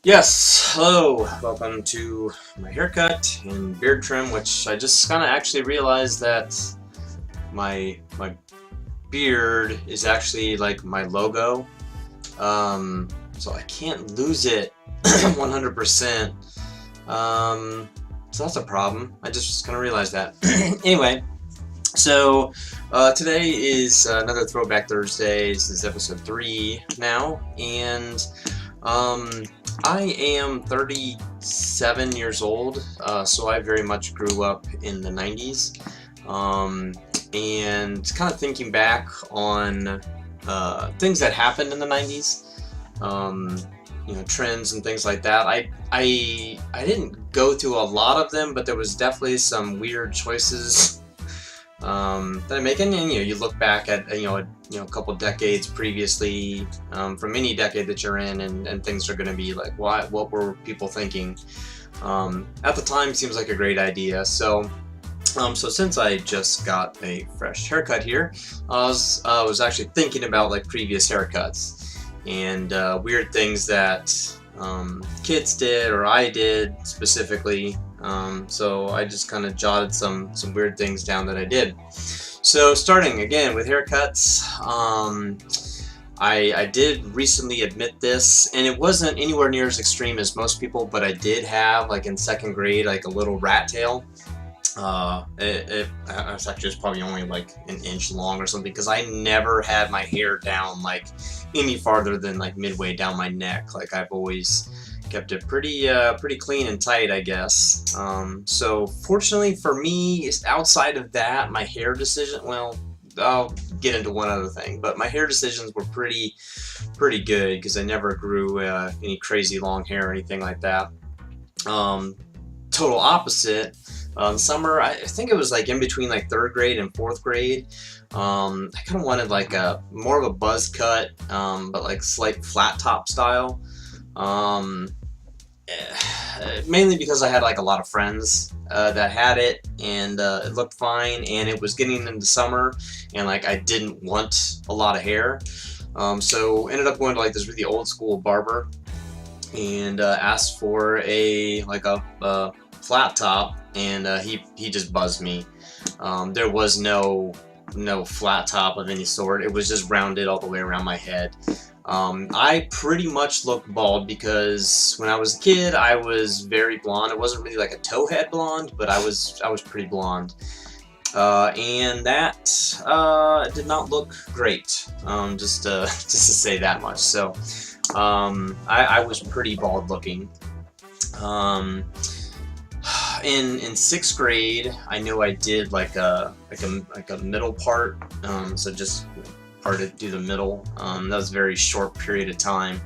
Yes, hello, welcome to my haircut and beard trim, which I just kind of actually realized that my beard is actually like my logo, so I can't lose it 100%. So that's a problem. I just kind of realized that. Anyway, so today is another Throwback Thursday. This is episode 3 now, and um, I am 37 years old, so I very much grew up in the 90s. Um, and kind of thinking back on things that happened in the 90s, um, trends and things like that. I didn't go through a lot of them, but there was definitely some weird choices that I'm making, and you look back at a couple decades previously, from any decade that you're in, and things are going to be like, what were people thinking? At the time, seems like a great idea. So since I just got a fresh haircut here, I was actually thinking about like previous haircuts and weird things that kids did or I did specifically. So I just kind of jotted some weird things down that I did. So starting again with haircuts, I did recently admit this, and it wasn't anywhere near as extreme as most people, but I did have, like in 2nd grade, like a little rat tail. It was actually just probably only like an inch long or something, because I never had my hair down like any farther than like midway down my neck. Like I've always kept it pretty clean and tight, I guess. So fortunately for me, outside of that, my hair decision, well, I'll get into one other thing, but my hair decisions were pretty good, because I never grew any crazy long hair or anything like that. Total opposite. Summer, I think it was like in between like 3rd grade and 4th grade. I kind of wanted like a more of a buzz cut, but like slight flat top style. Mainly because I had like a lot of friends that had it, and it looked fine, and it was getting into summer, and like I didn't want a lot of hair. So ended up going to like this really old school barber, and asked for a flat top, and he just buzzed me. There was no flat top of any sort. It was just rounded all the way around my head. I pretty much looked bald, because when I was a kid I was very blonde. It wasn't really like a towhead blonde, but I was pretty blonde. And that did not look great, just to say that much. So I was pretty bald looking. In 6th grade, I know I did like a middle part, so just parted through the middle. That was a very short period of time.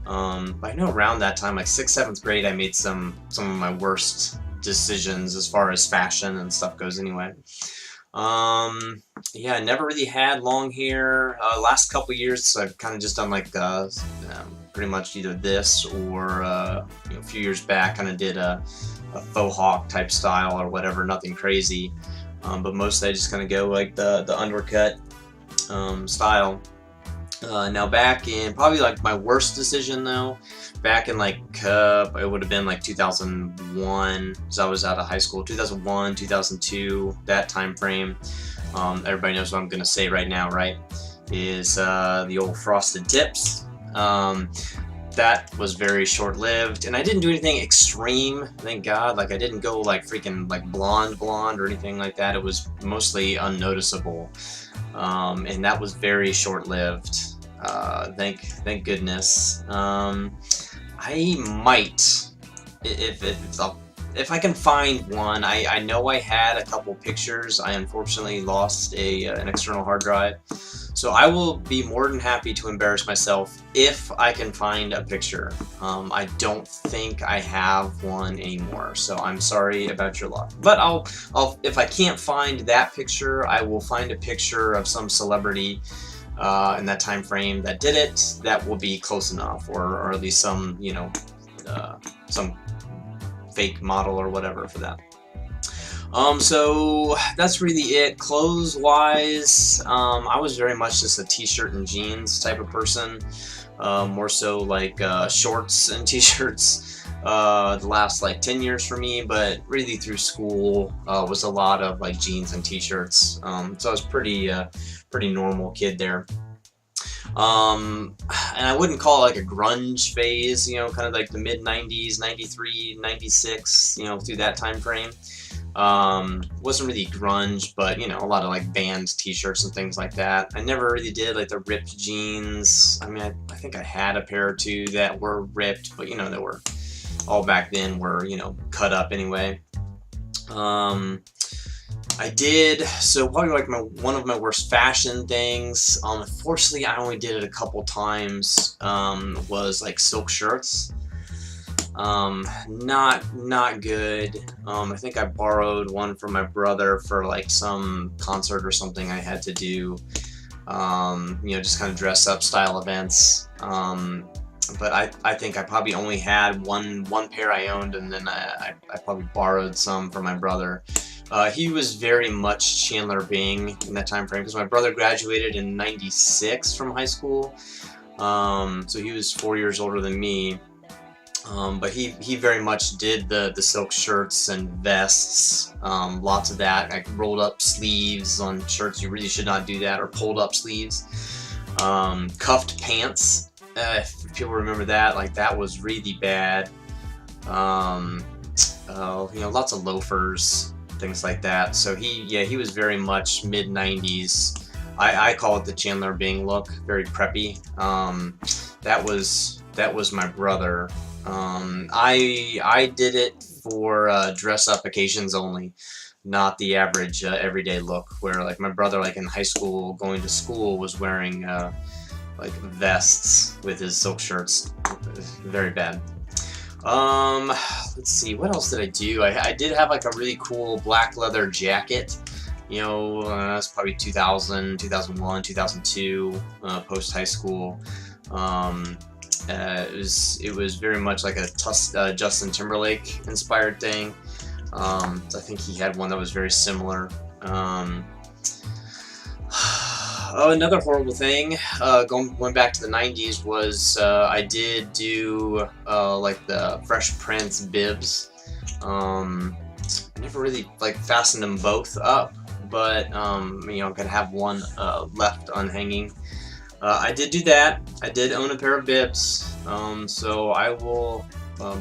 But I know around that time, like 6th, 7th grade, I made some of my worst decisions as far as fashion and stuff goes. Anyway, yeah, I never really had long hair. Last couple years, so I've kind of just done like pretty much either this or a few years back, kind of did a faux hawk type style or whatever, nothing crazy. But mostly I just kind of go like the undercut style. Now back in probably like my worst decision though, back in like it would have been like 2001, so I was out of high school. 2001, 2002, that time frame. Everybody knows what I'm gonna say right now, right? Is the old frosted tips. That was very short-lived, and I didn't do anything extreme, thank God. Like I didn't go like freaking like blonde or anything like that. It was mostly unnoticeable, and that was very short-lived. Thank goodness. I might, if I can find one. I know I had a couple pictures. I unfortunately lost an external hard drive. So I will be more than happy to embarrass myself if I can find a picture. I don't think I have one anymore, so I'm sorry about your luck. But I'll if I can't find that picture, I will find a picture of some celebrity in that time frame that did it. That will be close enough, or at least some some fake model or whatever for that. So that's really it. Clothes wise, I was very much just a t-shirt and jeans type of person. more so like shorts and t-shirts the last like 10 years for me, but really through school was a lot of like jeans and t-shirts. So I was pretty normal kid there. And I wouldn't call it like a grunge phase, you know, kind of like the mid 90s, 93, 96, you know, through that time frame. Wasn't really grunge, but you know, a lot of like band t-shirts and things like that. I never really did like the ripped jeans. I mean, I think I had a pair or two that were ripped, but you know, they were all back then were, you know, cut up anyway. I did, so probably like one of my worst fashion things, unfortunately I only did it a couple times, was like silk shirts. Not good. I think I borrowed one from my brother for like some concert or something I had to do, you know, just kind of dress up style events. But I think I probably only had one pair I owned, and then I probably borrowed some from my brother. He was very much Chandler Bing in that time frame, because my brother graduated in '96 from high school, so he was 4 years older than me. But he very much did the silk shirts and vests, lots of that, like rolled up sleeves on shirts. You really should not do that, or pulled up sleeves. Cuffed pants, if people remember that, like that was really bad. You know, lots of loafers, things like that. So he was very much mid 90s. I call it the Chandler Bing look, very preppy. That was my brother. I did it for dress up occasions only, not the average everyday look, where like my brother, like in high school going to school, was wearing like vests with his silk shirts. Very bad. Let's see, what else did I do? I did have like a really cool black leather jacket, you know, that's probably 2000, 2001, 2002, post high school. It was very much like a Justin Timberlake inspired thing. I think he had one that was very similar. Oh, another horrible thing, going back to the 90s, was I did do like the Fresh Prince bibs. I never really like fastened them both up, but you know, could have one left unhanging. I did do that. I did own a pair of bibs, so I will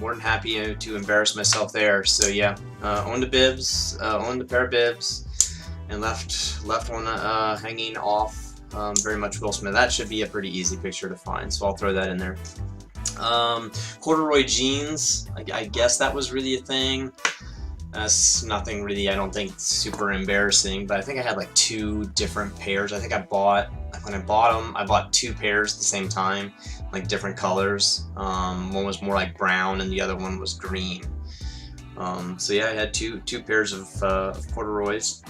more than happy to embarrass myself there. So yeah, owned a pair of bibs, and left one hanging off. Very much Will Smith. That should be a pretty easy picture to find, so I'll throw that in there. Corduroy jeans, I guess that was really a thing. That's nothing really, I don't think, super embarrassing, but I think I had like 2 different pairs. I think when I bought them, I bought 2 pairs at the same time, like different colors. One was more like brown and the other one was green. So yeah, I had two pairs of corduroys.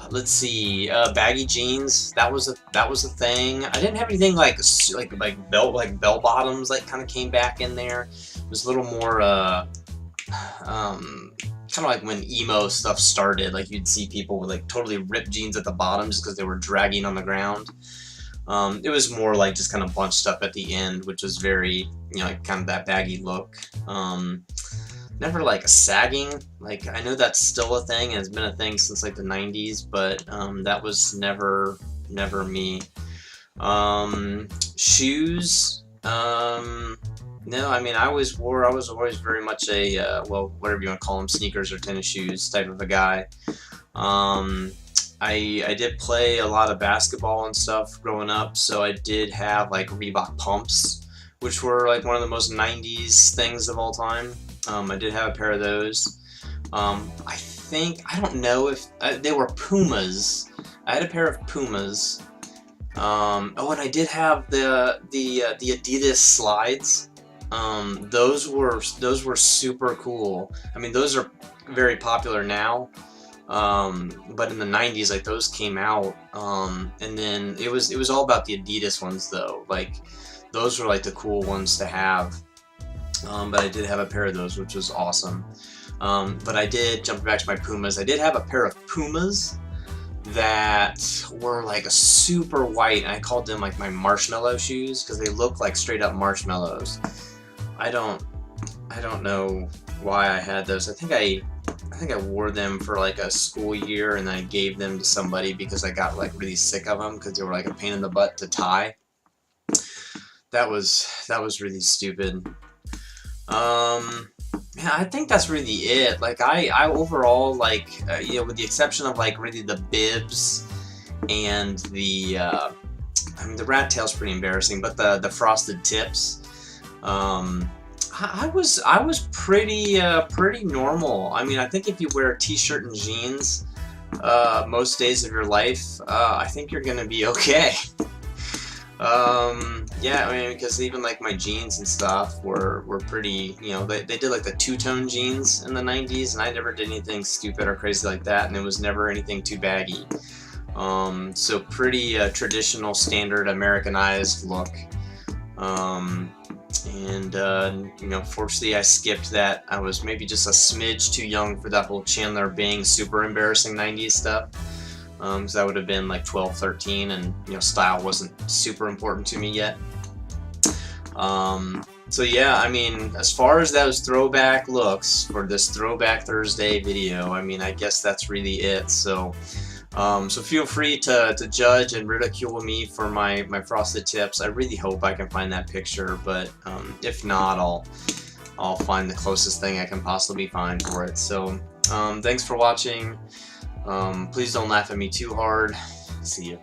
Let's see, baggy jeans. That was a thing. I didn't have anything like bell bottoms, like kind of came back in there. It was a little more kind of like when emo stuff started. Like you'd see people with like totally ripped jeans at the bottom just because they were dragging on the ground. It was more like just kind of bunched up at the end, which was very, you know, like kind of that baggy look. Never like a sagging, like I know that's still a thing and it's been a thing since like the 90s, but that was never me. Shoes, no, I mean I was always very much a well, whatever you want to call them, sneakers or tennis shoes type of a guy. I did play a lot of basketball and stuff growing up, so I did have like Reebok pumps, which were like one of the most 90s things of all time. I did have a pair of those. I don't know if they were Pumas. I had a pair of Pumas. Oh, and I did have the Adidas slides. Those were super cool. I mean, those are very popular now. But in the 90s, like those came out. And then it was all about the Adidas ones though. Like those were like the cool ones to have. But I did have a pair of those, which was awesome. But I did, jump back to my Pumas, I did have a pair of Pumas that were like a super white, and I called them like my marshmallow shoes because they look like straight up marshmallows. I don't know why I had those. I think I wore them for like a school year, and then I gave them to somebody because I got like really sick of them because they were like a pain in the butt to tie. That was really stupid. Yeah, I think that's really it. Like I overall like you know, with the exception of like really the bibs and the I mean the rat tail's pretty embarrassing, but the frosted tips, I was pretty pretty normal. I mean, I think if you wear a t-shirt and jeans most days of your life, I think you're gonna be okay. Yeah, I mean, because even like my jeans and stuff were pretty, you know, they did like the two-tone jeans in the 90s, and I never did anything stupid or crazy like that, and it was never anything too baggy. So pretty traditional, standard Americanized look. And you know, fortunately I skipped that. I was maybe just a smidge too young for that whole Chandler Bing super embarrassing 90s stuff. Because that would have been like 12, 13, and you know, style wasn't super important to me yet. So yeah, I mean, as far as those throwback looks for this Throwback Thursday video, I mean, I guess that's really it. So so feel free to judge and ridicule me for my frosted tips. I really hope I can find that picture, but if not, I'll find the closest thing I can possibly find for it. So thanks for watching. Please don't laugh at me too hard. See you.